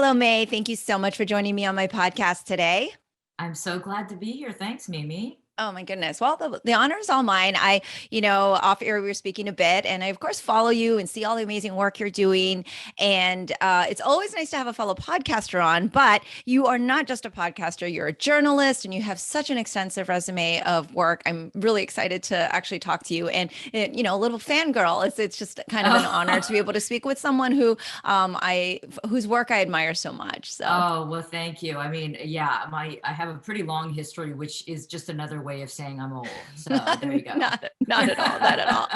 Hello, May. Thank you so much for joining me on my podcast today. I'm so glad to be here. Thanks, Mimi. Oh my goodness. Well, the honor is all mine. Off air, we were speaking a bit, and I, of course, follow you and see all the amazing work you're doing. And it's always nice to have a fellow podcaster on, but you are not just a podcaster, you're a journalist, and you have such an extensive resume of work. I'm really excited to actually talk to you. And, a little fangirl. It's just kind of an honor to be Oh, able to speak with someone whose work I admire so much. So. well, thank you. I mean, yeah, I have a pretty long history, which is just another way of saying I'm old. So there you go. Not at all, not at all.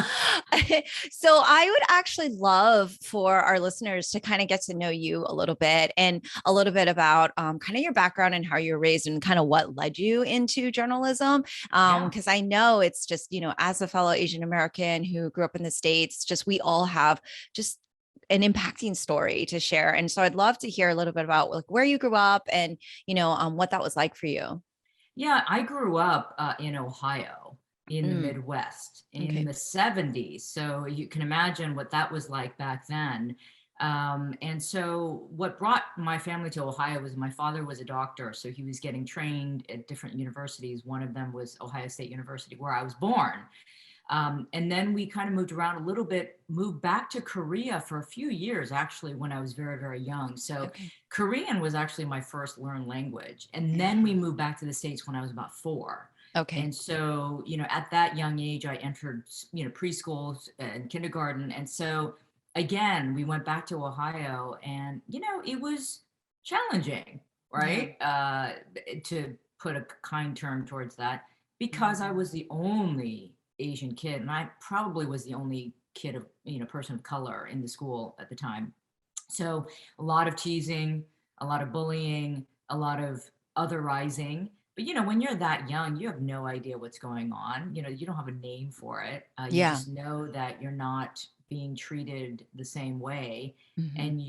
So I would actually love for our listeners to kind of get to know you a little bit and a little bit about kind of your background and how you're raised and kind of what led you into journalism. Yeah. Because I know it's just, as a fellow Asian American who grew up in the States, just we all have just an impacting story to share. And so I'd love to hear a little bit about like where you grew up and, what that was like for you. Yeah, I grew up in Ohio in the Mm, Midwest in okay. the 70s. So you can imagine what that was like back then. And so what brought my family to Ohio was my father was a doctor. So he was getting trained at different universities. One of them was Ohio State University, where I was born. And then we kind of moved around a little bit, moved back to Korea for a few years, actually, when I was very, very young. So Okay. Korean was actually my first learned language. And then we Yeah. moved back to the States when I was about 4. Okay. And so, at that young age, I entered, preschool and kindergarten. And so, again, we went back to Ohio and, it was challenging, Yeah. right? To put a kind term towards that, because I Mhm. was the only Asian kid, and I probably was the only kid of, person of color in the school at the time. So a lot of teasing, a lot of bullying, a lot of otherizing. But when you're that young, you have no idea what's going on. You don't have a name for it. You Yeah. just know that you're not being treated the same way, Mhm. and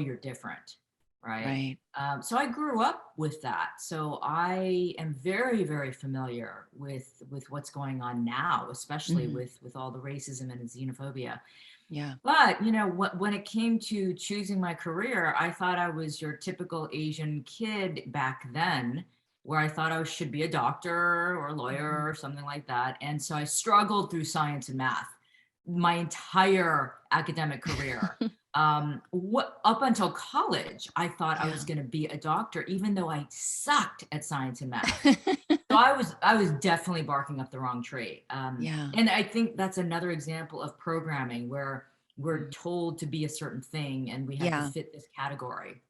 you're different, right? Right. So I grew up with that. So I am very, very familiar with what's going on now, especially Mhm. with all the racism and xenophobia. Yeah. But when it came to choosing my career, I thought I was your typical Asian kid back then, where I thought I should be a doctor or a lawyer Mhm. or something like that. And so I struggled through science and math my entire academic career. What up until college, I thought I was Yeah. going to be a doctor, even though I sucked at science and math. So I was definitely barking up the wrong tree. Yeah. And I think that's another example of programming where we're Mm. told to be a certain thing and we have to Yeah. fit this category.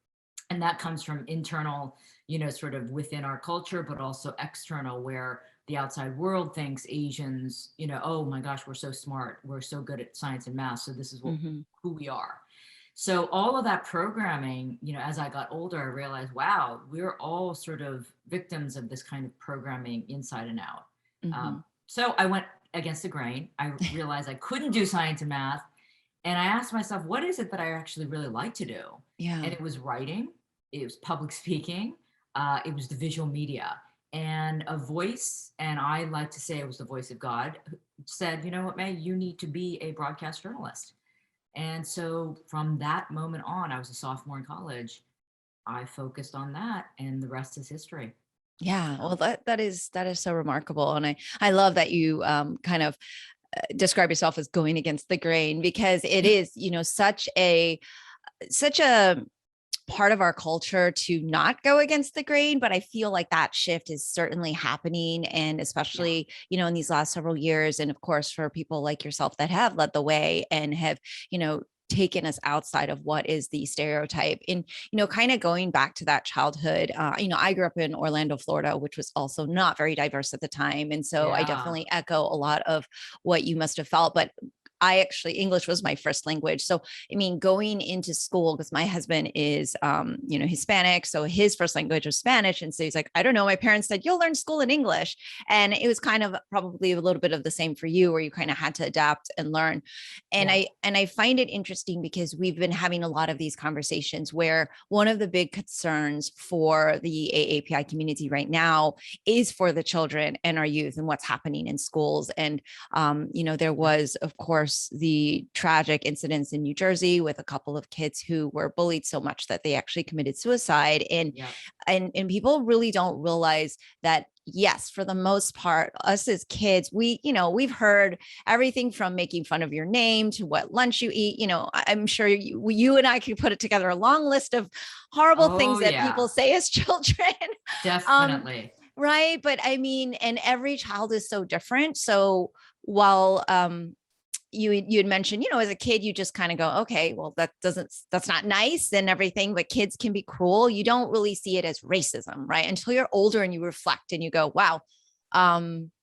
And that comes from internal, sort of within our culture, but also external, where the outside world thinks Asians, oh my gosh, we're so smart, we're so good at science and math, so this is Mhm. who we are. So all of that programming, as I got older, I realized, wow, we're all sort of victims of this kind of programming inside and out. Mhm. So I went against the grain. I realized I couldn't do science and math. And I asked myself, what is it that I actually really like to do? And Yeah. it was writing, it was public speaking, it was the visual media. And a voice, and I like to say it was the voice of God, said, you know what, May, you need to be a broadcast journalist. And so from that moment on, I was a sophomore in college. I focused on that, and the rest is history. Yeah. So, Well, that is so remarkable. And I love that you kind of describe yourself as going against the grain because it is, such a part of our culture to not go against the grain, but I feel like that shift is certainly happening. And yeah. especially, in these last several years. And of course, for people like yourself that have led the way and have, taken us outside of what is the stereotype. And, kind of going back to that childhood, I grew up in Orlando, Florida, which was also not very diverse at the time. And so I Yeah. definitely echo a lot of what you must have felt. But English was my first language. So, I mean, going into school, because my husband is, Hispanic. So his first language was Spanish. And so he's like, I don't know. My parents said, you'll learn school in English. And it was kind of probably a little bit of the same for you, where you kind of had to adapt and learn. And Yeah. I find it interesting because we've been having a lot of these conversations where one of the big concerns for the AAPI community right now is for the children and our youth and what's happening in schools. And there Yeah. was, of course, course, the tragic incidents in New Jersey with a couple of kids who were bullied so much that they actually committed suicide. Yeah. And people really don't realize that, yes, for the most part, us as kids, we've heard everything from making fun of your name to what lunch you eat. I'm sure you and I could put it together a long list of horrible things Oh, that yeah, people say as children. um, definitely. right. But I mean, and every child is so different. So while you had mentioned, as a kid, you just kind of go, okay, well, that's not nice and everything, but kids can be cruel. You don't really see it as racism, right? Until you're older and you reflect and you go, wow,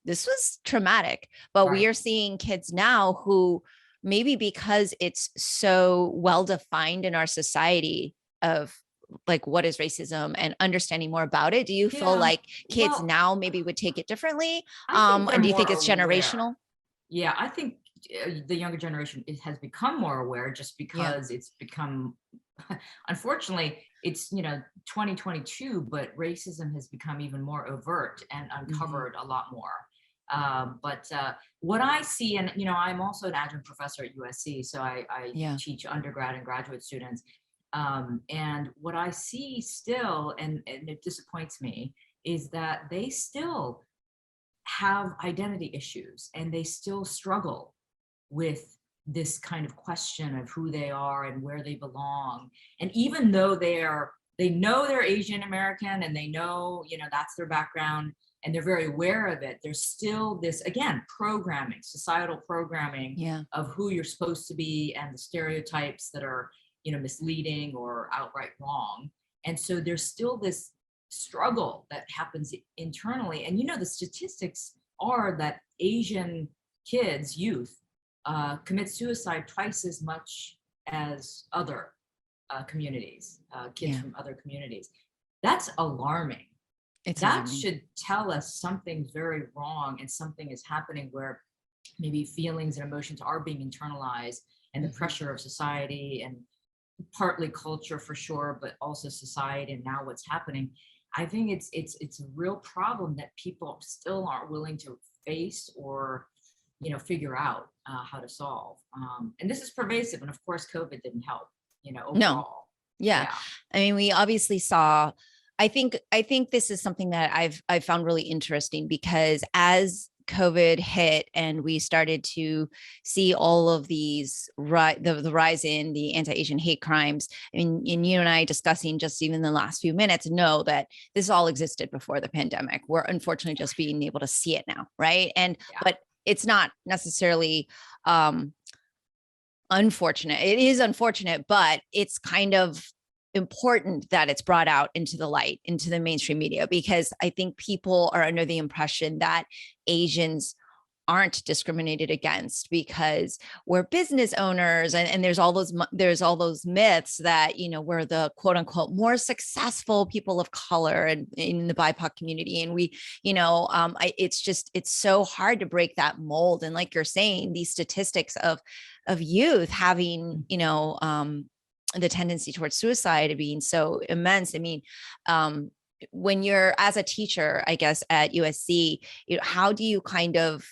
this was traumatic. But we Right. are seeing kids now who, maybe because it's so well defined in our society of like what is racism and understanding more about it. Do you feel Yeah. like kids Well, now maybe would take it differently? I think they're And do you more think it's aware. generational? Yeah, I think the younger generation has become more aware just Yeah. because it's become, unfortunately, it's 2022, but racism has become even more overt and Hmm. uncovered a lot more. But what I see, and I'm also an adjunct professor at USC, so I Yeah. teach undergrad and graduate students. And what I see still, and it disappoints me, is that they still have identity issues and they still struggle with this kind of question of who they are and where they belong. And even though they know they're Asian American and they know, that's their background and they're very aware of it, there's still this, again, programming, societal programming Yeah. of who you're supposed to be and the stereotypes that are, misleading or outright wrong. And so there's still this struggle that happens internally. And the statistics are that Asian kids, youth, commit suicide twice as much as other communities, kids Yeah. from other communities. That's alarming. It's That alarming. should tell us something's very wrong and something is happening where maybe feelings and emotions are being internalized and the Hmm. pressure of society and partly culture for sure, but also society and now what's happening. I think it's a real problem that people still aren't willing to face or figure out how to solve. And this is pervasive, and of course, COVID didn't help. No. Overall, Yeah. yeah, I mean, we obviously saw, I think this is something that I've found really interesting, because as COVID hit and we started to see all of these the rise in the anti-Asian hate crimes. I mean, and you and I discussing just even the last few minutes know that this all existed before the pandemic. We're unfortunately just being able to see it now, right? And yeah, but it's not necessarily um unfortunate. It is unfortunate, but it's kind of important that it's brought out into the light, into the mainstream media, because I think people are under the impression that Asians aren't discriminated against because we're business owners, and there's all those myths that we're the quote unquote more successful people of color and in the BIPOC community, and it's so hard to break that mold. And like you're saying, these statistics of youth having the tendency towards suicide being so immense. I mean, when you're as a teacher, I guess at USC, how do you kind of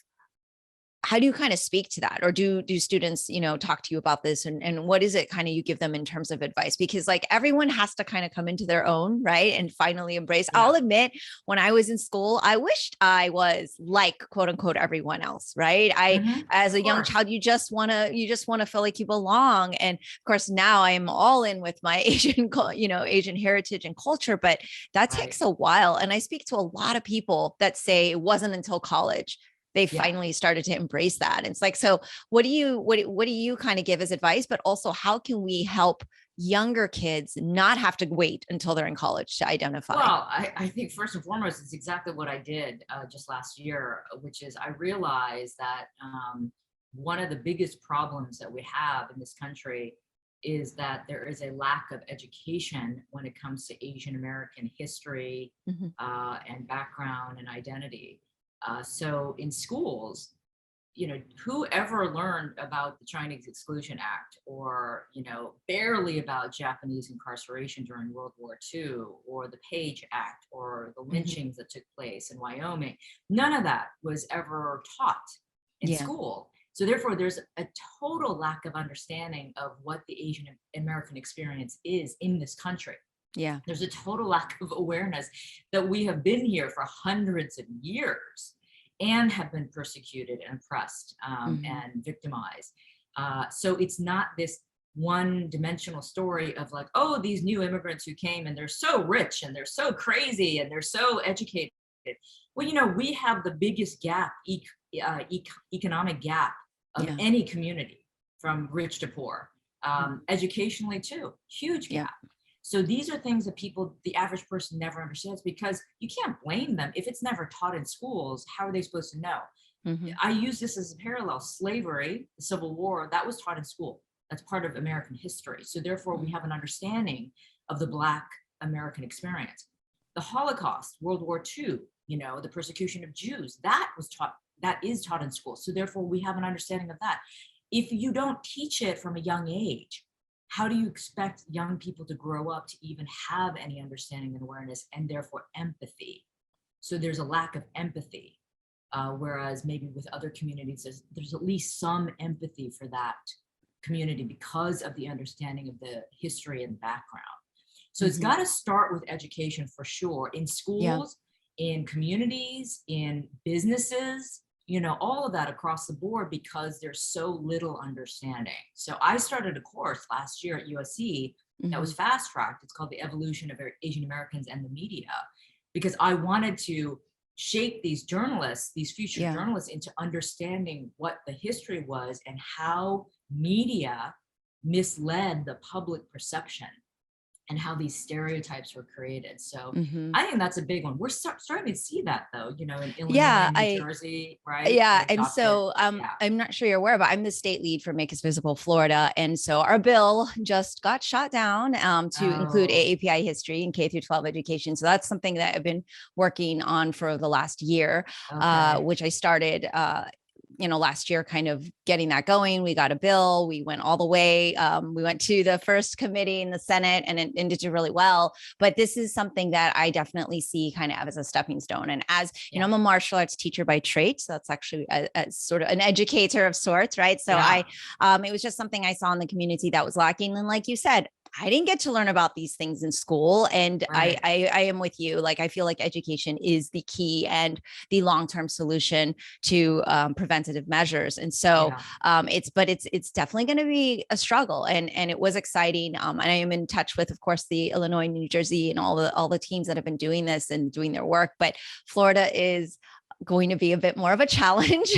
speak to that, or do students talk to you about this, and what is it kind of you give them in terms of advice? Because like everyone has to kind of come into their own, right, and finally embrace. yeah, I'll admit, when I was in school, I wished I was like quote unquote everyone else, right? I As of a young course, child, you just want to feel like you belong. And of course now I'm all in with my Asian heritage and culture, but that right, takes a while. And I speak to a lot of people that say it wasn't until college they yeah. finally started to embrace that. And it's like, so what do you kind of give as advice, but also how can we help younger kids not have to wait until they're in college to identify? Well, I think first and foremost, it's exactly what I did just last year, which is I realized that one of the biggest problems that we have in this country is that there is a lack of education when it comes to Asian American history Mhm. and background and identity. So in schools, whoever learned about the Chinese Exclusion Act or, barely about Japanese incarceration during World War II or the Page Act or the Mhm. lynchings that took place in Wyoming, none of that was ever taught in Yeah. school. So therefore, there's a total lack of understanding of what the Asian American experience is in this country. Yeah. There's a total lack of awareness that we have been here for hundreds of years and have been persecuted and oppressed and victimized. So it's not this one-dimensional story of like, oh, these new immigrants who came and they're so rich and they're so crazy and they're so educated. Well, you know, we have the biggest gap, economic gap of any community, from rich to poor. Educationally too, huge gap. So these are things that people, the average person, never understands, because you can't blame them. If it's never taught in schools, how are they supposed to know? I use this as a parallel. Slavery, the Civil War, that was taught in school. That's part of American history. So therefore, we have an understanding of the Black American experience. The Holocaust, World War II, you know, the persecution of Jews, that was taught, that is taught in school. So therefore, we have an understanding of that. If you don't teach it from a young age, how do you expect young people to grow up to even have any understanding and awareness, and therefore empathy? So there's a lack of empathy, whereas maybe with other communities, there's at least some empathy for that community because of the understanding of the history and background. So it's got to start with education for sure, in schools, in communities, in businesses, you know, all of that across the board, because there's so little understanding. So I started a course last year at USC that was fast tracked. It's called The Evolution of Asian Americans and the Media, because I wanted to shape these journalists, these future journalists, into understanding what the history was and how media misled the public perception and how these stereotypes were created. So I think that's a big one. We're starting to see that, though, you know, in Illinois and New Jersey, right? Yeah. And so I'm not sure you're aware, but I'm the state lead for Make Us Visible Florida. And so our bill just got shot down to include AAPI history in K through 12 education. So that's something that I've been working on for the last year, which I started you know, last year, kind of getting that going. We got a bill, we went all the way. We went to the first committee in the Senate, and it did really well. But this is something that I definitely see kind of as a stepping stone. And as you know, I'm a martial arts teacher by trade. So that's actually a sort of an educator of sorts, right? So it was just something I saw in the community that was lacking. And like you said, I didn't get to learn about these things in school. And I am with you. Like, I feel like education is the key and the long-term solution to preventative measures. And so it's definitely going to be a struggle. And it was exciting. And I am in touch with, of course, the Illinois, New Jersey, and all the teams that have been doing this and doing their work. But Florida is going to be a bit more of a challenge.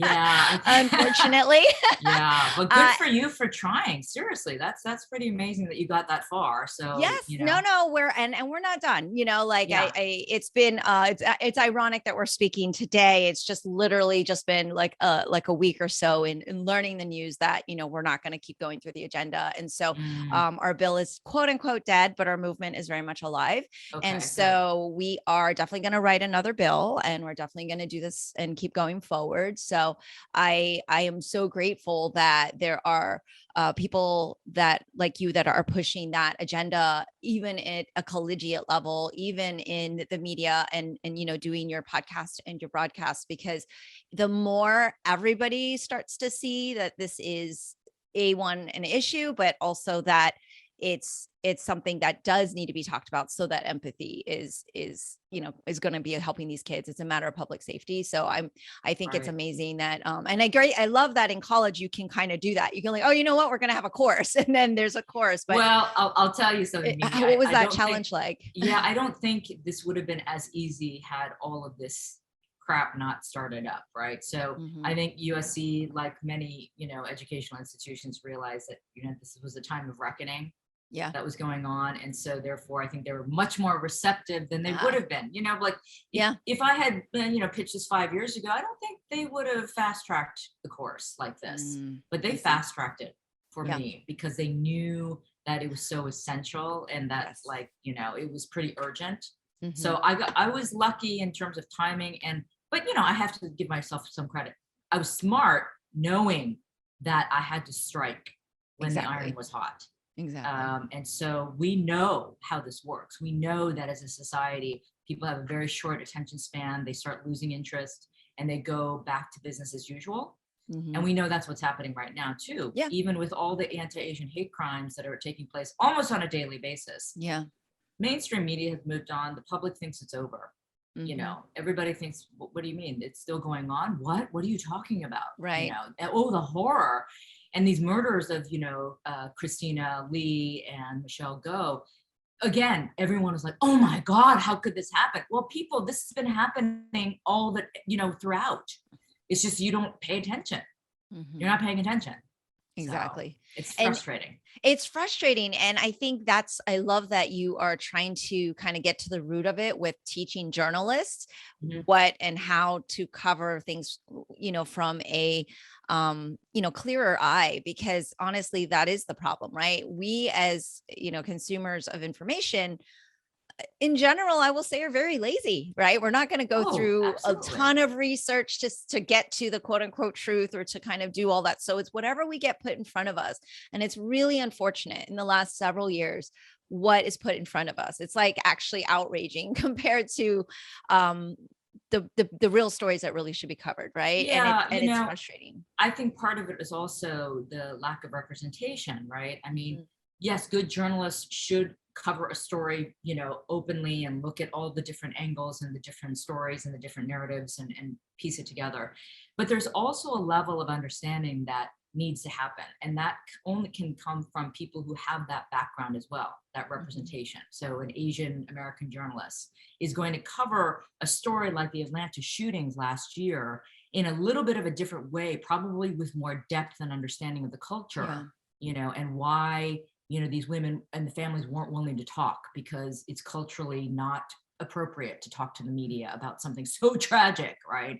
Unfortunately. But good for you for trying. Seriously, that's pretty amazing that you got that far. So yes, you know. we're not done, you know, like it's been it's ironic that we're speaking today. It's just literally just been like a week or so in learning the news that, you know, we're not going to keep going through the agenda. And so our bill is quote unquote dead, but our movement is very much alive. And so we are definitely going to write another bill, and we're definitely going to do this and keep going forward. So I am so grateful that there are people that like you that are pushing that agenda, even at a collegiate level, even in the media, and you know, doing your podcast and your broadcast, because the more everybody starts to see that this is an issue, but also that it's something that does need to be talked about, so that empathy is going to be helping these kids. It's a matter of public safety. So I think it's amazing that and I love that in college you can kind of do that. You can like, oh, you know what, we're going to have a course, and then there's a course. But well, I'll tell you something. What was that challenge like? I don't think this would have been as easy had all of this crap not started up, right? So I think USC, like many, you know, educational institutions, realized that, you know, this was a time of reckoning that was going on. And so therefore, I think they were much more receptive than they would have been, you know, like if I had been, you know, pitched this 5 years ago, I don't think they would have fast tracked the course like this, but they fast tracked it for me because they knew that it was so essential, and that like, you know, it was pretty urgent. So I was lucky in terms of timing, but you know, I have to give myself some credit. I was smart knowing that I had to strike when the iron was hot. And so we know how this works. We know that as a society, people have a very short attention span. They start losing interest and they go back to business as usual. And Mhm. we know that's what's happening right now too, Yeah. even with all the anti-Asian hate crimes that are taking place almost on a daily basis. Yeah. Mainstream media has moved on. The public thinks it's over. Mhm. Everybody thinks, what do you mean? It's still going on? What are you talking about? Right. Oh, the horror. And these murders of, Christina Lee and Michelle Go. Again, everyone was like, oh my God, how could this happen? Well, people, this has been happening all the, throughout. It's just you don't pay attention. You're Mhm. not paying attention. So Exactly. it's And frustrating. it's frustrating. And I think I love that you are trying to kind of get to the root of it with teaching journalists Mhm. what and how to cover things, from a, clearer eye, because honestly, that is the problem, right? We as, consumers of information, in general, I will say are very lazy, right? We're not going to go Oh, through a absolutely. ton of research just to get to the quote unquote truth or to kind of do all that. So it's whatever we get put in front of us. And it's really unfortunate in the last several years what is put in front of us. It's like actually outraging compared to um the real stories that really should be covered, right? And Yeah, it's frustrating. I think part of it is also the lack of representation, right? I mean, Mhm. yes, good journalists should cover a story, openly and look at all the different angles and the different stories and the different narratives and piece it together. But there's also a level of understanding that needs to happen. And that only can come from people who have that background as well, that Mhm. representation. So an Asian American journalist is going to cover a story like the Atlanta shootings last year in a little bit of a different way, probably with more depth and understanding of the Yeah. culture, and why, these women and the families weren't willing to talk because it's culturally not appropriate to talk to the media about something so tragic, right?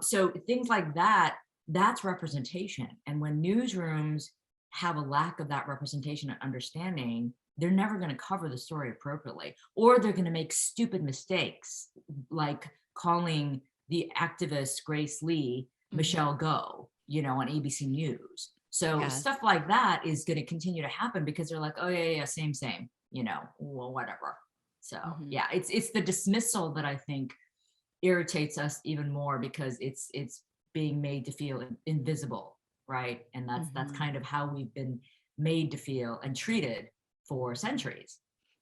So things like that, that's representation. And when newsrooms have a lack of that representation and understanding, they're never going to cover the story appropriately, or they're going to make stupid mistakes like calling the activist Grace Lee Mhm. Michelle Go, on ABC News. So Yes. stuff like that is going to continue to happen because they're like, oh yeah, same, well, whatever. So Mhm. yeah, it's the dismissal that I think irritates us even more because it's being made to feel invisible, right? And that's Mhm. kind of how we've been made to feel and treated for centuries.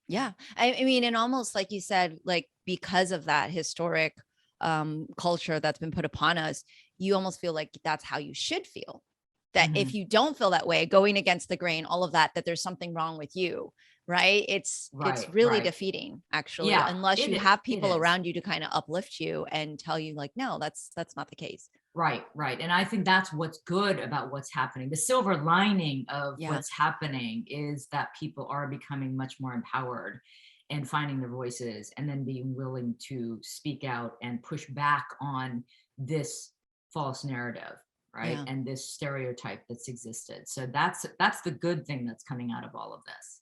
Yeah. I mean, and almost like you said, like because of that historic culture that's been put upon us, you almost feel like that's how you should feel. That if Mhm. you don't feel that way, going against the grain, all of that, that there's something wrong with you, right? It's Right, really right. defeating, actually, Yeah, unless you it have it people is. around you to kind of uplift you and tell you, like, no, that's not the case. Right, right. And I think that's what's good about what's happening. The silver lining of Yeah. what's happening is that people are becoming much more empowered and finding their voices and then being willing to speak out and push back on this false narrative, right? Yeah. And this stereotype that's existed. So that's the good thing that's coming out of all of this.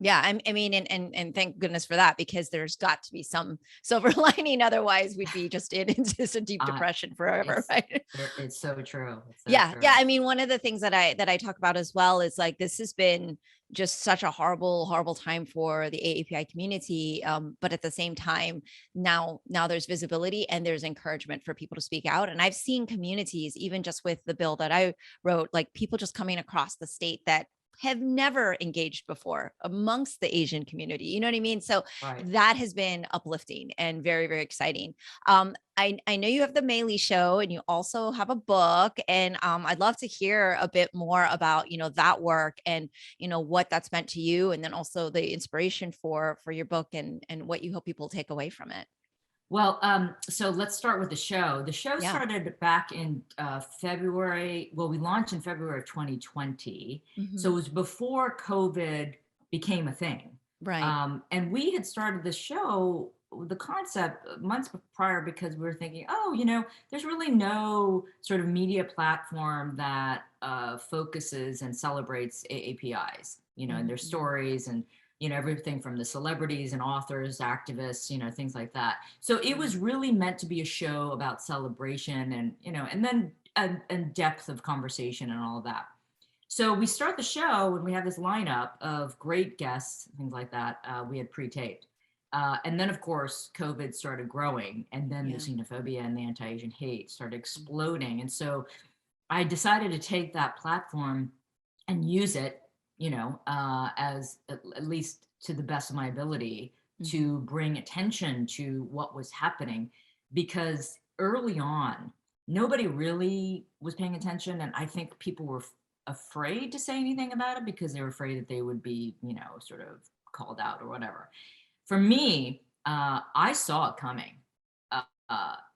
Yeah, I mean, and thank goodness for that, because there's got to be some silver lining. Otherwise, we'd be just in just a deep Uh, depression forever, it's right? it's so true. It's so Yeah, yeah. true. I mean, one of the things that I talk about as well is like this has been just such a horrible, horrible time for the AAPI community. But at the same time, now there's visibility and there's encouragement for people to speak out. And I've seen communities, even just with the bill that I wrote, like people just coming across the state that have never engaged before amongst the Asian community. You know what I mean? So Right. that has been uplifting and very, very exciting. I know you have the Meili show and you also have a book, and I'd love to hear a bit more about that work and what that's meant to you, and then also the inspiration for your book and what you hope people take away from it. Well, so let's start with the show. The show Yeah. started back in February. Well, we launched in February of 2020. So Hmm. it was before COVID became a thing. Right. And we had started the show, the concept months prior because we were thinking, oh, there's really no sort of media platform that focuses and celebrates AAPIs, and their Hmm. stories and everything from the celebrities and authors, activists, things like that. So it Yeah. was really meant to be a show about celebration and, and then and depth of conversation and all of that. So we start the show and we have this lineup of great guests, things like that. We had pre-taped. And then, of course, COVID started growing, and then the Yeah. xenophobia and the anti-Asian hate started exploding. And so I decided to take that platform and use it, as at least to the best of my ability Mm-hmm. to bring attention to what was happening, because early on, nobody really was paying attention. And I think people were afraid to say anything about it because they were afraid that they would be, sort of called out or whatever. For me, I saw it coming.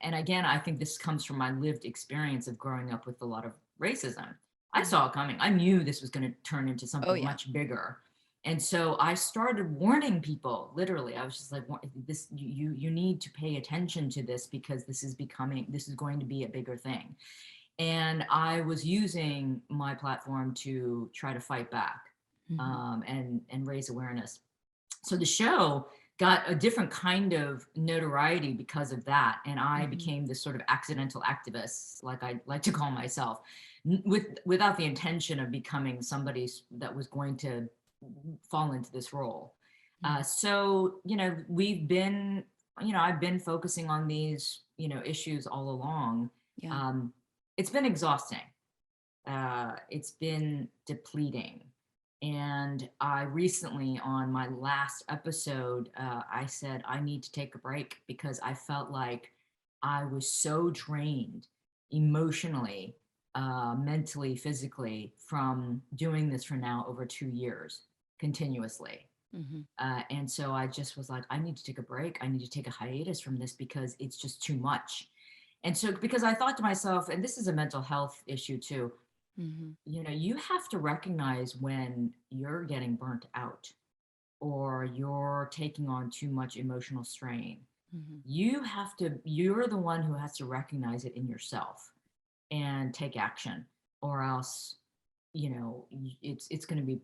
And again, I think this comes from my lived experience of growing up with a lot of racism. I Mm. saw it coming. I knew this was going to turn into Oh something yeah. much bigger. And so I started warning people. Literally, I was just like, this, you need to pay attention to this, because this is going to be a bigger thing. And I was using my platform to try to fight back, Mm-hmm. and raise awareness. So the show got a different kind of notoriety because of that, and I Mm-hmm. became this sort of accidental activist, like I like to call myself, without the intention of becoming somebody that was going to fall into this role. Mm-hmm. So I've been focusing on these issues all along. Yeah. um, it's been exhausting. It's been depleting. And I recently, on my last episode, I said I need to take a break because I felt like I was so drained emotionally, mentally, physically, from doing this for now over 2 years continuously. Mm-hmm. And so I just was like, I need to take a break. I need to take a hiatus from this because it's just too much. And so, because I thought to myself, and this is a mental health issue too, Mm-hmm. you have to recognize when you're getting burnt out or you're taking on too much emotional strain. Mm-hmm. You're the one who has to recognize it in yourself and take action, or else, it's going to be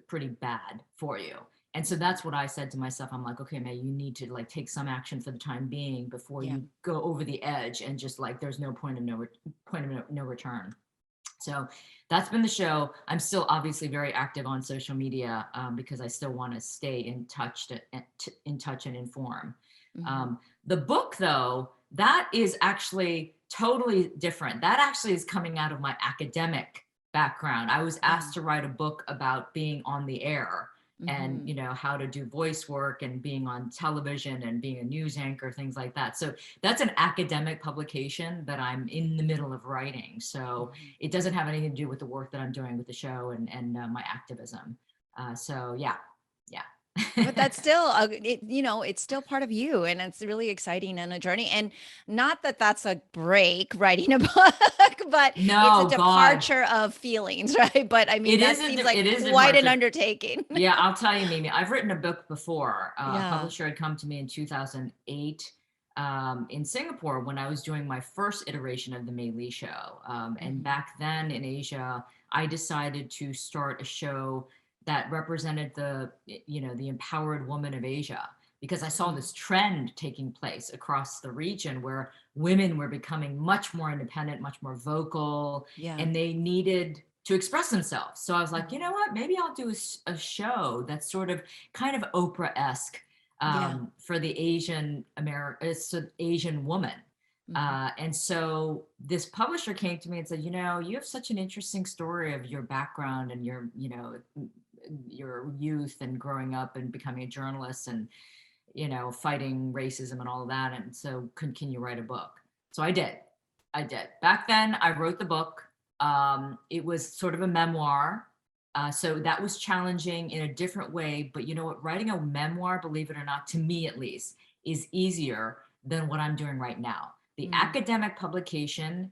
pretty bad for you. And so that's what I said to myself. I'm like, okay, May, you need to like take some action for the time being before Yeah. you go over the edge and just like there's no point of no return. So that's been the show. I'm still obviously very active on social media, because I still want to stay in touch and inform. Mm-hmm. Um, the book, though, that is actually totally different. That actually is coming out of my academic background. I was Yeah. asked to write a book about being on the air, and Mm-hmm. how to do voice work and being on television and being a news anchor, things like that. So that's an academic publication that I'm in the middle of writing. So Mm-hmm. it doesn't have anything to do with the work that I'm doing with the show and my activism. So yeah, yeah. But that's still it's still part of you, and it's really exciting and a journey. And not that that's a break writing a book, but it's a No, God, departure of feelings, right? But I mean, that seems like it is a quite an departure. undertaking. Yeah, I'll tell you, Mimi, I've written a book before. A Yeah. publisher had come to me in 2008, in Singapore, when I was doing my first iteration of the Mei Li show. And Mm-hmm. back then in Asia, I decided to start a show that represented the empowered woman of Asia, because I saw Mm-hmm. this trend taking place across the region where women were becoming much more independent, much more vocal, Yeah. and they needed to express themselves. So I was like, you know Mm-hmm. what? Maybe I'll do a show that's sort of kind of Oprah-esque, Yeah. for the Asian woman. Mm-hmm. And so this publisher came to me and said, you have such an interesting story of your background and your youth and growing up and becoming a journalist and, fighting racism and all of that. And so can you write a book? So I did. I did. Back then, I wrote the book. It was sort of a memoir. So that was challenging in a different way. But you know what? Writing a memoir, believe it or not, to me at least, is easier than what I'm doing right now. The Mm-hmm. academic publication,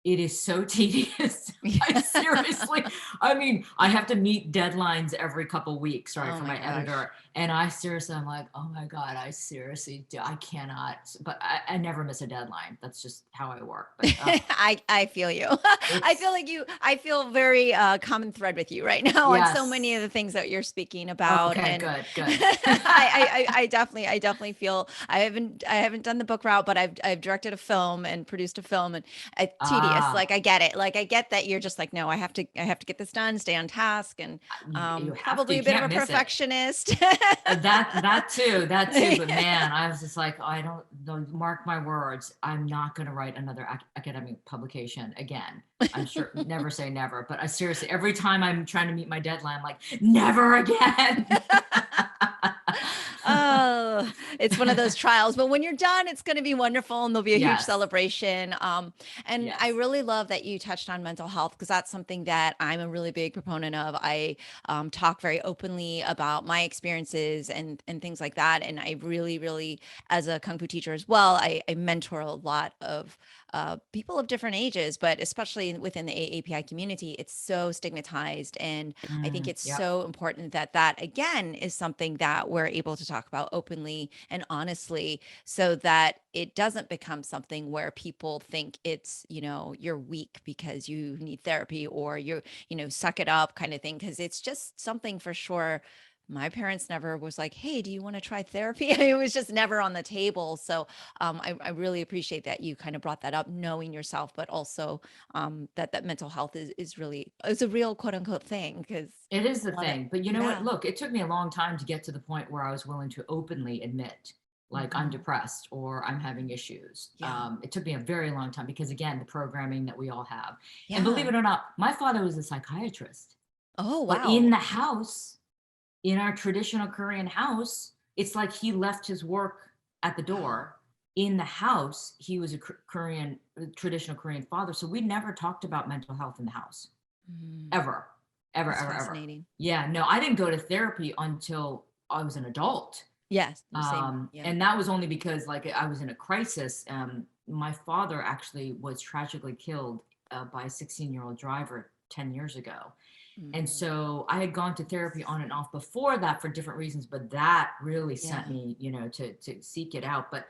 it is so tedious. I Yeah. seriously, I mean, I have to meet deadlines every couple weeks, right, Oh for my my gosh. editor. And I'm like, oh my God, I cannot, but I never miss a deadline. That's just how I work. But I feel you. it's, I feel very common thread with you right now on so many of yes. the things that you're speaking about. Okay, And good, good. I definitely feel I haven't done the book route, but I've directed a film and produced a film, and tedious. Like Ah, I get it. Like I get that you're just like, no, I have to get this done, stay on task, and you have to, probably you a bit of can't a miss it. perfectionist. That too. But man, I was just like, I don't mark my words. I'm not going to write another academic publication again. I'm sure, never say never, but I seriously, every time I'm trying to meet my deadline, I'm like, never again. Oh, it's one of those trials, but when you're done, it's going to be wonderful and there'll be a huge Yes. celebration. And I Yes. really love that you touched on mental health because that's something that I'm a really big proponent of. I talk very openly about my experiences and things like that. And I really, really, as a Kung Fu teacher as well, I mentor a lot of people of different ages, but especially within the AAPI community, it's so stigmatized. And I think it's Yep. so important that that, again, is something that we're able to talk about openly and honestly so that it doesn't become something where people think it's, you're weak because you need therapy or you're, suck it up kind of thing. Cause it's just something for sure. My parents never was like, hey, do you want to try therapy? It was just never on the table. So I really appreciate that you kind of brought that up, knowing yourself, but also that mental health is really, is a real quote unquote thing. Cause It is a the lot of, thing. But you know what? yeah. Look, it took me a long time to get to the point where I was willing to openly admit, like, I'm Mhm. depressed or I'm having issues. Yeah. It took me a very long time because, again, the programming that we all have. And believe Yeah. it or not, my father was a psychiatrist, Oh, but in wow. the house, in our traditional Korean house, it's like he left his work at the Wow. door. In the house, he was a Korean, traditional Korean father. So we never talked about mental health in the house, Mm, ever, ever, that's ever, ever. fascinating. Yeah, no, I didn't go to therapy until I was an adult. Yes. No, same. Yeah. And that was only because, like, I was in a crisis. My father actually was tragically killed by a 16-year-old driver 10 years ago. And Mm, so I had gone to therapy on and off before that for different reasons, but that really sent yeah. me, to seek it out. But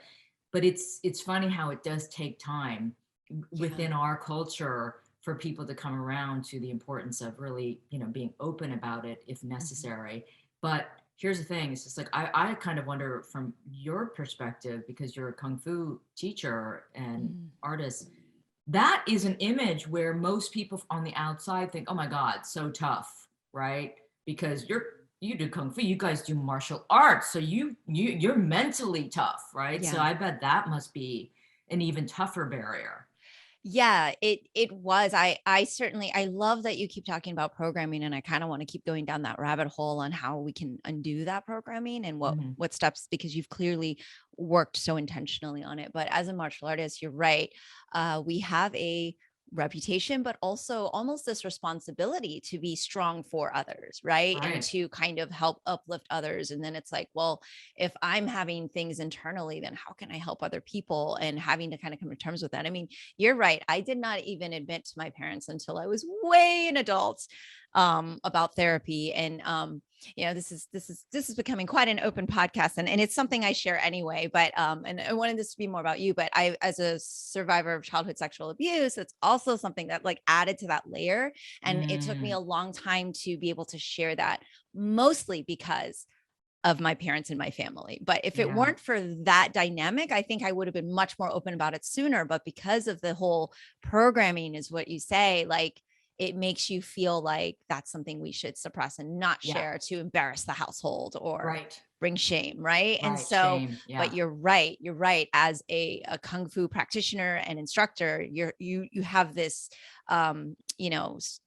it's funny how it does take time Yeah. within our culture for people to come around to the importance of really, being open about it if Mhm. necessary. But here's the thing, it's just like I kind of wonder from your perspective, because you're a kung fu teacher and Mm. artist, that is an image where most people on the outside think, oh my God, so tough, right? Because you do kung fu, you guys do martial arts, so you're mentally tough, right? So Yeah. I bet that must be an even tougher barrier. Yeah, it was. I certainly I love that you keep talking about programming and I kind of want to keep going down that rabbit hole on how we can undo that programming and Hmm. what steps because you've clearly worked so intentionally on it. But as a martial artist, you're right. We have a reputation but also almost this responsibility to be strong for others, right? And Right. to kind of help uplift others. And then it's like, well, if I'm having things internally, then how can I help other people and having to kind of come to terms with that? I mean, you're right. I did not even admit to my parents until I was way an adult about therapy. And this is becoming quite an open podcast, and it's something I share anyway. But and I wanted this to be more about you. But I, as a survivor of childhood sexual abuse, it's also something that like added to that layer. And it took me Mm, a long time to be able to share that, mostly because of my parents and my family. But if it yeah. weren't for that dynamic, I think I would have been much more open about it sooner. But because of the whole programming, is what you say, like it makes you feel like that's something we should suppress and not Yeah. share to embarrass the household or Right. bring shame. Right. And Right. so, Shame. but Yeah. you're right. You're right. As a Kung Fu practitioner and instructor, you have this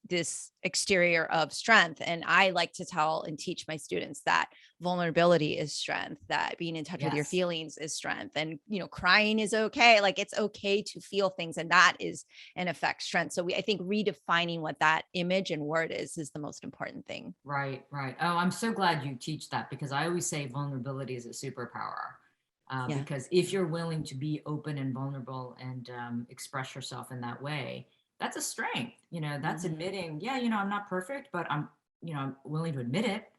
this exterior of strength. And I like to tell and teach my students that vulnerability is strength, that being in touch with your Yes. feelings is strength, and crying is okay. Like it's okay to feel things, and that is in effect strength. So I think redefining what that image and word is the most important thing. Right, right. Oh, I'm so glad you teach that, because I always say vulnerability is a superpower. Yeah. Because if you're willing to be open and vulnerable and express yourself in that way, that's a strength. That's Mhm. admitting, yeah, I'm not perfect, but I'm willing to admit it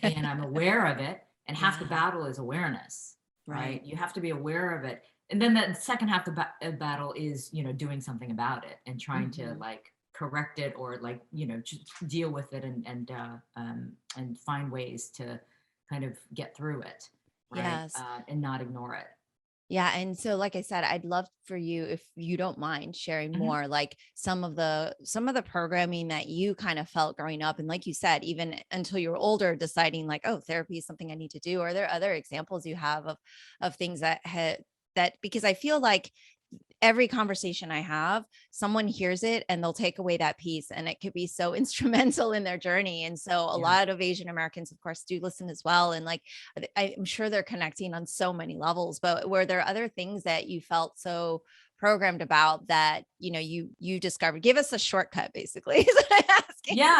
and I'm aware of it. And half the Yeah. battle is awareness, Right. right? You have to be aware of it. And then the second half of the battle is, doing something about it and trying to Mhm. like correct it, or like, just deal with it and find ways to kind of get through it, right? Yes. And not ignore it. Yeah, and so like I said, I'd love for you, if you don't mind sharing Mhm. more, like some of the programming that you kind of felt growing up, and like you said, even until you were older, deciding like, oh, therapy is something I need to do. Are there other examples you have of things that had that, because I feel like every conversation I have, someone hears it and they'll take away that piece, and it could be so instrumental in their journey. And so a Yeah. lot of Asian Americans, of course, do listen as well. And like, I'm sure they're connecting on so many levels, but were there other things that you felt so programmed about that, you discovered? Give us a shortcut, basically, is what I'm asking. Yeah,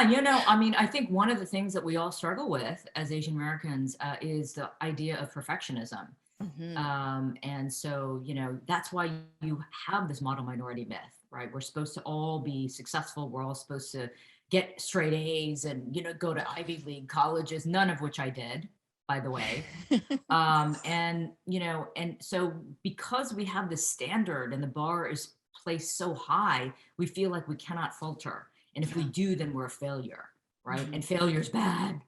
I mean, I think one of the things that we all struggle with as Asian Americans is the idea of perfectionism. Mhm. And so, that's why you have this model minority myth, right? We're supposed to all be successful. We're all supposed to get straight A's and, go to Ivy League colleges, none of which I did, by the way. And so because we have this standard and the bar is placed so high, we feel like we cannot falter. And if we Yeah. do, then we're a failure, right? Mhm. And failure's bad.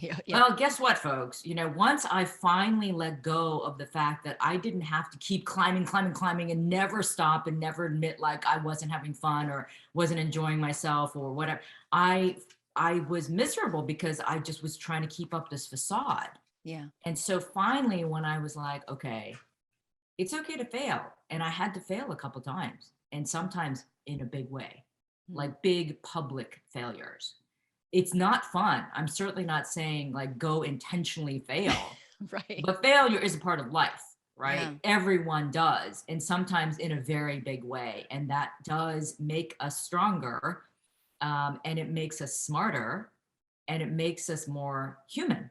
Yeah. Yeah. Well, guess what, folks? Once I finally let go of the fact that I didn't have to keep climbing, climbing, climbing and never stop and never admit like I wasn't having fun or wasn't enjoying myself or whatever, I was miserable because I just was trying to keep up this facade. Yeah. And so finally, when I was like, okay, it's okay to fail. And I had to fail a couple times and sometimes in a big way, Mhm. like big public failures. It's not fun. I'm certainly not saying like go intentionally fail, Right. but failure is a part of life, right? Yeah. Everyone does, and sometimes in a very big way. And that does make us stronger, and it makes us smarter, and it makes us more human,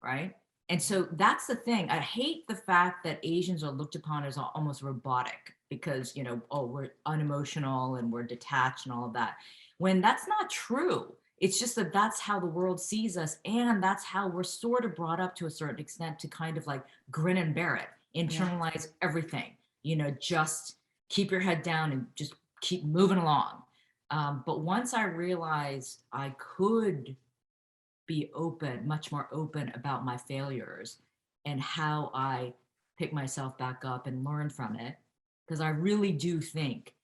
right? And so that's the thing. I hate the fact that Asians are looked upon as almost robotic because, oh, we're unemotional and we're detached and all of that. When that's not true. It's just that that's how the world sees us. And that's how we're sort of brought up to a certain extent to kind of like grin and bear it, Yeah. internalize everything, just keep your head down and just keep moving along. But once I realized I could be open, much more open about my failures and how I pick myself back up and learn from it. Because I really do think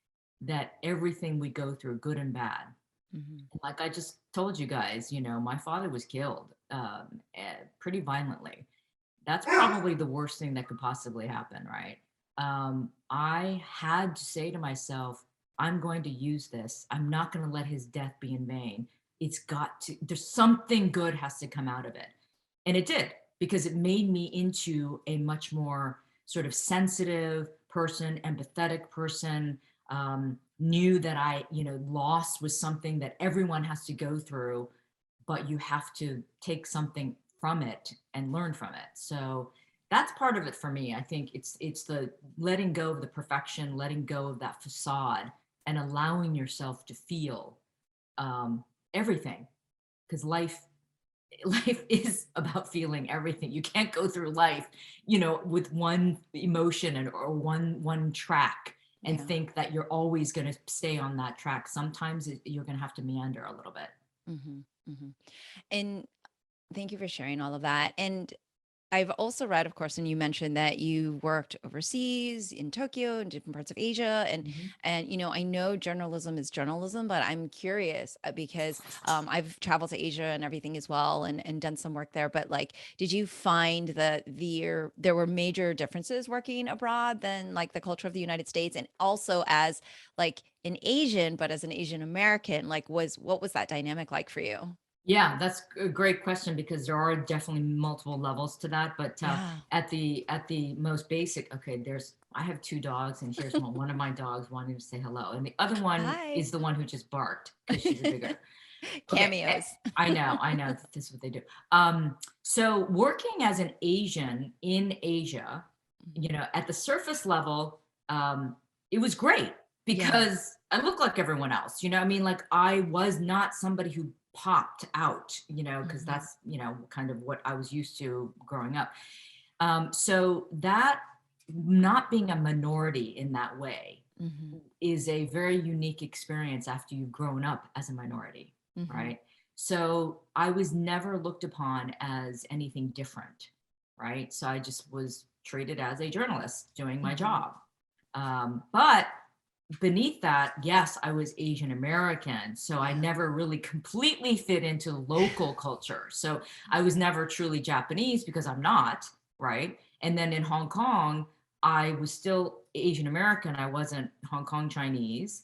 that everything we go through, good and bad, Mhm. like I just told you guys, my father was killed pretty violently. That's probably the worst thing that could possibly happen, right? I had to say to myself, I'm going to use this. I'm not going to let his death be in vain. There's something good has to come out of it. And it did, because it made me into a much more sort of sensitive person, empathetic person, knew that loss was something that everyone has to go through, but you have to take something from it and learn from it. So that's part of it for me. I think it's the letting go of the perfection, letting go of that facade, and allowing yourself to feel um, everything, because life is about feeling everything. You can't go through life, with one emotion or one track and Yeah. think that you're always going to stay on that track. Sometimes you're going to have to meander a little bit. Mhm. Mhm. And thank you for sharing all of that. And I've also read, of course, and you mentioned that you worked overseas in Tokyo and different parts of Asia, Mhm. and I know journalism is journalism, but I'm curious because I've traveled to Asia and everything as well, and done some work there. But like, did you find that there were major differences working abroad than like the culture of the United States, and also as like an Asian, but as an Asian American, like what was that dynamic like for you? Yeah, that's a great question because there are definitely multiple levels to that. But Yeah. at the most basic, okay, I have two dogs, and here's one. One of my dogs wanting to say hello, and the other one Hi. is the one who just barked because she's a bigger. Okay, Cameos. I know that this is what they do. So working as an Asian in Asia, Mhm. at the surface level, it was great Yeah. because I look like everyone else. I mean, like I was not somebody who popped out, because Mhm. that's, kind of what I was used to growing up. So that not being a minority in that way Mhm. is a very unique experience after you've grown up as a minority, Mhm. right? So I was never looked upon as anything different, right? So I just was treated as a journalist doing my job. But beneath that, yes, I was Asian American. So I never really completely fit into local culture. So I was never truly Japanese because I'm not, right? And then in Hong Kong, I was still Asian American. I wasn't Hong Kong Chinese,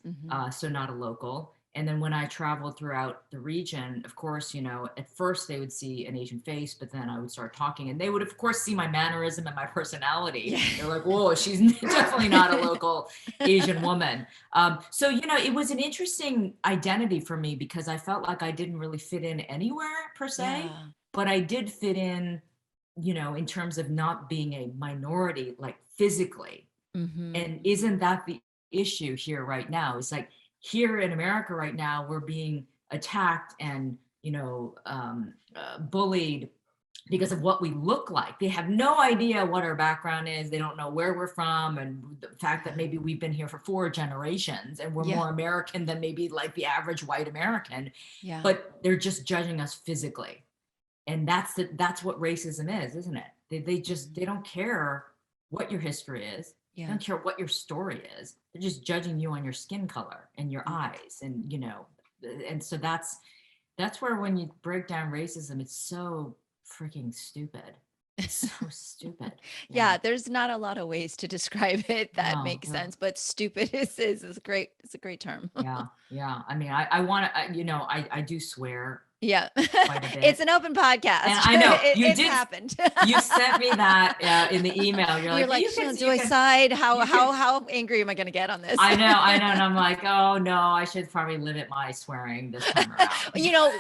so not a local. And then when I traveled throughout the region, of course, you know, at first they would see an Asian face, but then I would start talking and they would, of course, see my mannerism and my personality. They're like, whoa, she's definitely not a local Asian woman. So, you know, it was an interesting identity for me because I felt like I didn't really fit in anywhere per se, but I did fit in, you know, in terms of not being a minority, like physically. And isn't that the issue here right now? It's like, here in America right now, we're being attacked and, you know, bullied because of what we look like. They have no idea what our background is. They don't know where we're from. And the fact that maybe we've been here for 4 generations and we're more American than maybe like the average white American, but they're just judging us physically. And that's what racism is, isn't it? They don't care what your history is. They don't care what your story is. They're just judging you on your skin color and your eyes. And, you know, and so that's where when you break down racism, it's so freaking stupid. It's so stupid. There's not a lot of ways to describe it that makes sense, but stupid is a great term. Yeah. I mean, I want to, you know, I do swear. Yeah. It's an open podcast. And I know it happened. You sent me that in the email. You're like, do I side? How angry am I going to get on this? I know. And I'm like, oh no, I should probably limit my swearing this time around. You know,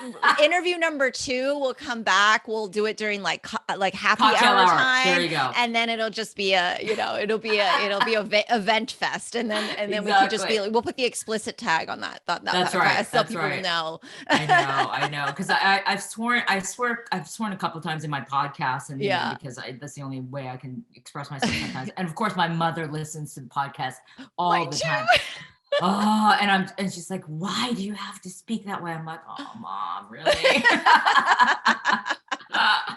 interview number 2 will come back. We'll do it during like happy Cocktail hour time. There you go. And then it'll just be it'll be a event fest. And then we could just be like, we'll put the explicit tag on that. That's right. So people know. I know. Because I've sworn a couple of times in my podcast, and because that's the only way I can express myself sometimes. And of course, my mother listens to the podcast all the time. Oh, and she's like, "Why do you have to speak that way?" I'm like, "Oh, Mom, really?"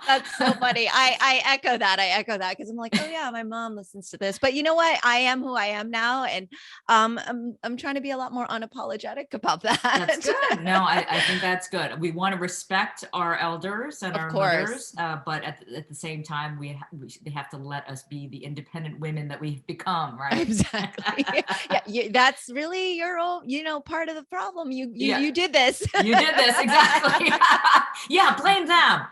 That's so funny. I echo that because I'm like, oh yeah, my mom listens to this. But you know what? I am who I am now, and I'm trying to be a lot more unapologetic about that. That's good. No, I think that's good. We want to respect our elders and our mothers, but at the same time, they have to let us be the independent women that we've become, right? Exactly. That's really your own, part of the problem. You did this. You did this exactly. Yeah, blame them.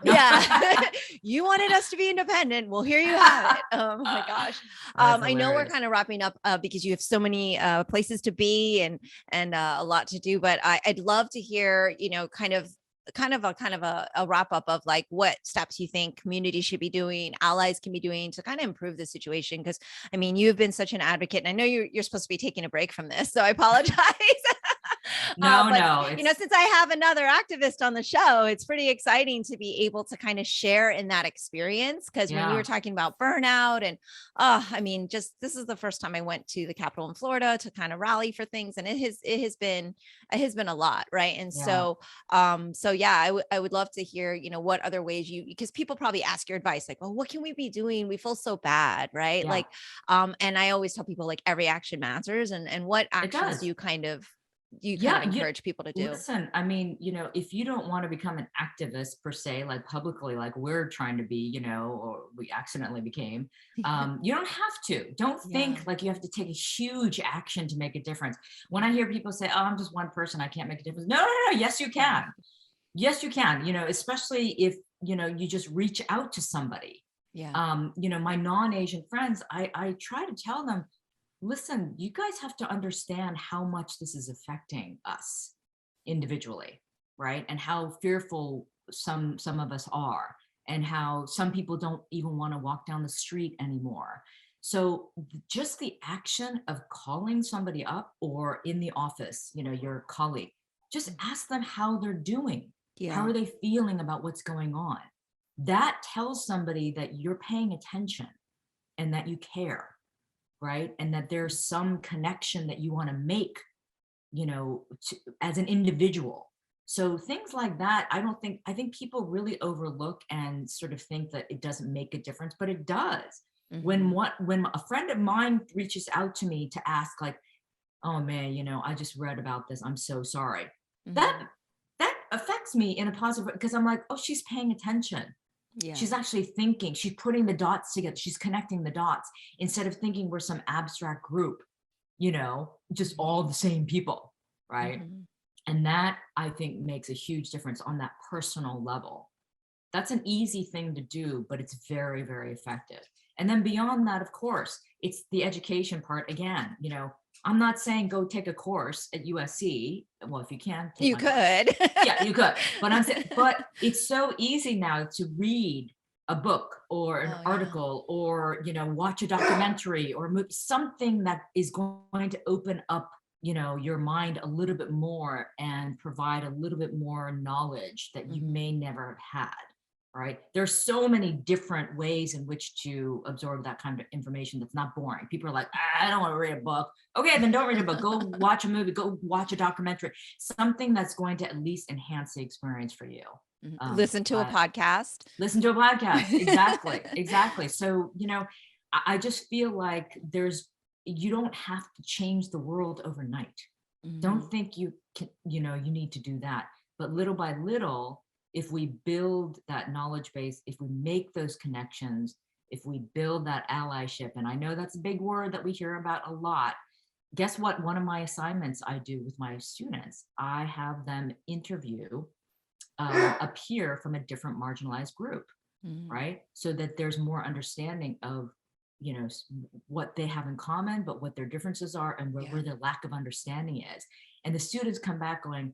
You wanted us to be independent. Well, here you have it. Oh my gosh. I know we're kind of wrapping up because you have so many places to be and a lot to do, but I'd love to hear, kind of a wrap up of like what steps you think community should be doing, allies can be doing to kind of improve the situation. Because I mean, you've been such an advocate, and I know you're supposed to be taking a break from this, so I apologize. No. Since I have another activist on the show, it's pretty exciting to be able to kind of share in that experience. Because when we were talking about burnout and, this is the first time I went to the Capitol in Florida to kind of rally for things, and it has been a lot, right? And I would love to hear, what other ways because people probably ask your advice, like, well, what can we be doing? We feel so bad, right? Like, and I always tell people like every action matters, and what actions do you kind of encourage people to do? Listen, I mean, if you don't want to become an activist per se, like publicly, like we're trying to be, or we accidentally became, you don't have to. Don't think like you have to take a huge action to make a difference. When I hear people say, oh, I'm just one person, I can't make a difference. No. Yes, you can. Yes, you can, especially if, you just reach out to somebody. My non-Asian friends, I try to tell them, listen, you guys have to understand how much this is affecting us individually, right? And how fearful some of us are, and how some people don't even want to walk down the street anymore. So just the action of calling somebody up, or in the office, your colleague, just ask them how they're doing. How are they feeling about what's going on? That tells somebody that you're paying attention and that you care. Right. And that there's some connection that you want to make, as an individual. So things like that, I think people really overlook and sort of think that it doesn't make a difference, but it does. When a friend of mine reaches out to me to ask, like, oh man, I just read about this, I'm so sorry. That affects me in a positive way, because I'm like, oh, she's paying attention. Yeah. She's actually thinking, she's putting the dots together, she's connecting the dots, instead of thinking we're some abstract group, just all the same people, right? And that, I think, makes a huge difference on that personal level. That's an easy thing to do, but it's very, very effective. And then beyond that, of course, it's the education part again. I'm not saying go take a course at USC. Well, if you can, take You my course. could. Yeah, you could. But I'm saying, but it's so easy now to read a book or an article, or watch a documentary or something that is going to open up your mind a little bit more and provide a little bit more knowledge that you may never have had. Right? There's so many different ways in which to absorb that kind of information that's not boring. People are like, I don't want to read a book. Okay, then don't read a book. Go watch a movie, go watch a documentary, something that's going to at least enhance the experience for you. Listen to a podcast. Listen to a podcast. Exactly. Exactly. So, I just feel like you don't have to change the world overnight. Don't think you can, you need to do that. But little by little, if we build that knowledge base, if we make those connections, if we build that allyship, and I know that's a big word that we hear about a lot. Guess what? One of my assignments I do with my students, I have them interview a peer from a different marginalized group, right? So that there's more understanding of, what they have in common, but what their differences are, and where their lack of understanding is. And the students come back going,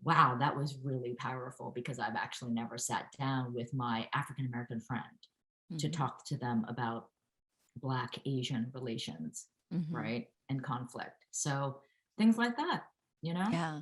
wow, that was really powerful, because I've actually never sat down with my African-American friend to talk to them about Black Asian relations, right? And conflict. So things like that, Yeah.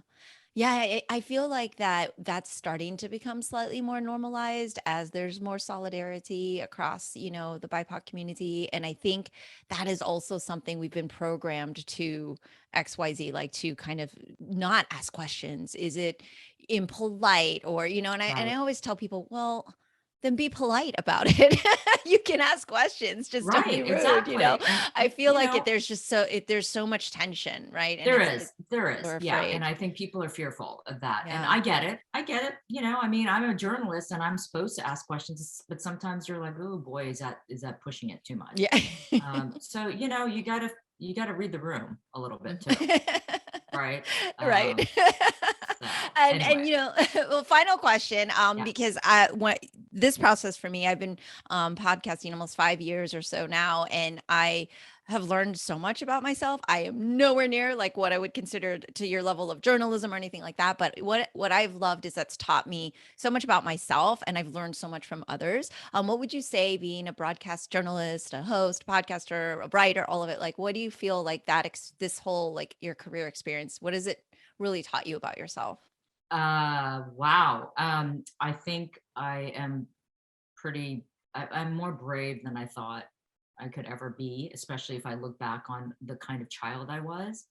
Yeah, I feel like that's starting to become slightly more normalized as there's more solidarity across, the BIPOC community. And I think that is also something we've been programmed to XYZ, like to kind of not ask questions. Is it impolite, or, and I always tell people, well, then be polite about it. You can ask questions, just don't be Right, rude, exactly. And, I feel like there's so much tension, right? And there it's is, there is. we're Yeah. And afraid. I think people are fearful of that. And Yeah. I get it. I get it. I mean, I'm a journalist and I'm supposed to ask questions, but sometimes you're like, oh boy, is that pushing it too much? Yeah. So, you gotta read the room a little bit too. Right. Right. So And anyway, well, final question, yeah. because this process for me, I've been podcasting almost 5 years or so now, and I have learned so much about myself. I am nowhere near like what I would consider to your level of journalism or anything like that. But what I've loved is that's taught me so much about myself, and I've learned so much from others. What would you say, being a broadcast journalist, a host, podcaster, a writer, all of it? Like, what do you feel like this whole, like, your career experience? What has it really taught you about yourself? Wow. I think I'm more brave than I thought I could ever be, especially if I look back on the kind of child I was.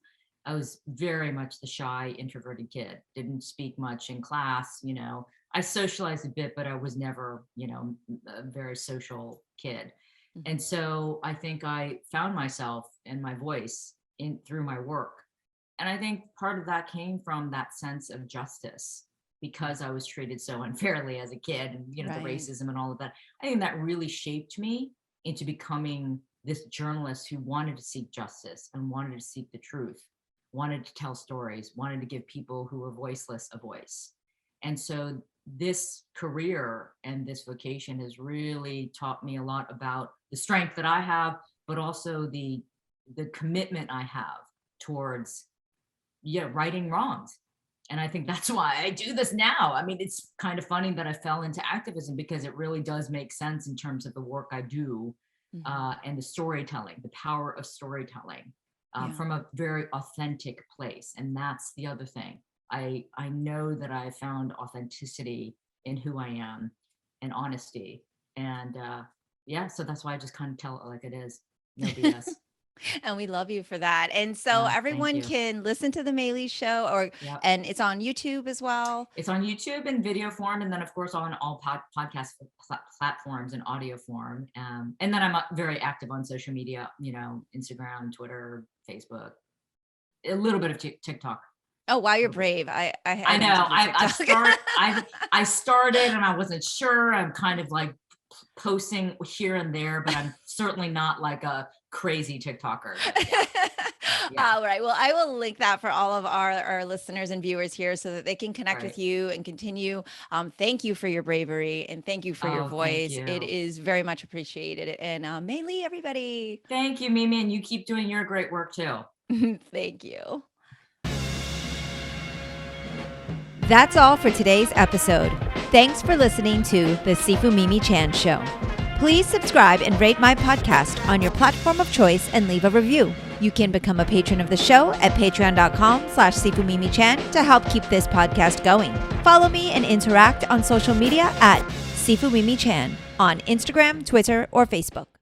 I was very much the shy, introverted kid, didn't speak much in class. I socialized a bit, but I was never, a very social kid. And so I think I found myself and my voice through my work. And I think part of that came from that sense of justice, because I was treated so unfairly as a kid, and the Right. racism and all of that. I think that really shaped me into becoming this journalist who wanted to seek justice and wanted to seek the truth, wanted to tell stories, wanted to give people who were voiceless a voice. And so this career and this vocation has really taught me a lot about the strength that I have, but also the commitment I have towards righting wrongs. And I think that's why I do this now. I mean, it's kind of funny that I fell into activism, because it really does make sense in terms of the work I do, and the storytelling, the power of storytelling, from a very authentic place. And that's the other thing. I know that I found authenticity in who I am, and honesty. And so that's why I just kind of tell it like it is. No BS. And we love you for that. And so Thank everyone you. can listen to the Maylee show Yep. and it's on YouTube as well. It's on YouTube in video form, and then of course on all podcast platforms in audio form. And then I'm very active on social media, Instagram, Twitter, Facebook, a little bit of TikTok. Oh, wow, you're brave. I know. I started and I wasn't sure. I'm kind of like posting here and there, but I'm certainly not like a crazy TikToker. Yeah. All right. Well, I will link that for all of our listeners and viewers here so that they can connect with you and continue. Thank you for your bravery and thank you for your voice. It is very much appreciated. And Maylee, everybody. Thank you, Mimi. And you keep doing your great work too. Thank you. That's all for today's episode. Thanks for listening to the Sifu Mimi Chan Show. Please subscribe and rate my podcast on your platform of choice and leave a review. You can become a patron of the show at patreon.com/SifuMimiChan to help keep this podcast going. Follow me and interact on social media at Sifu Mimi Chan on Instagram, Twitter, or Facebook.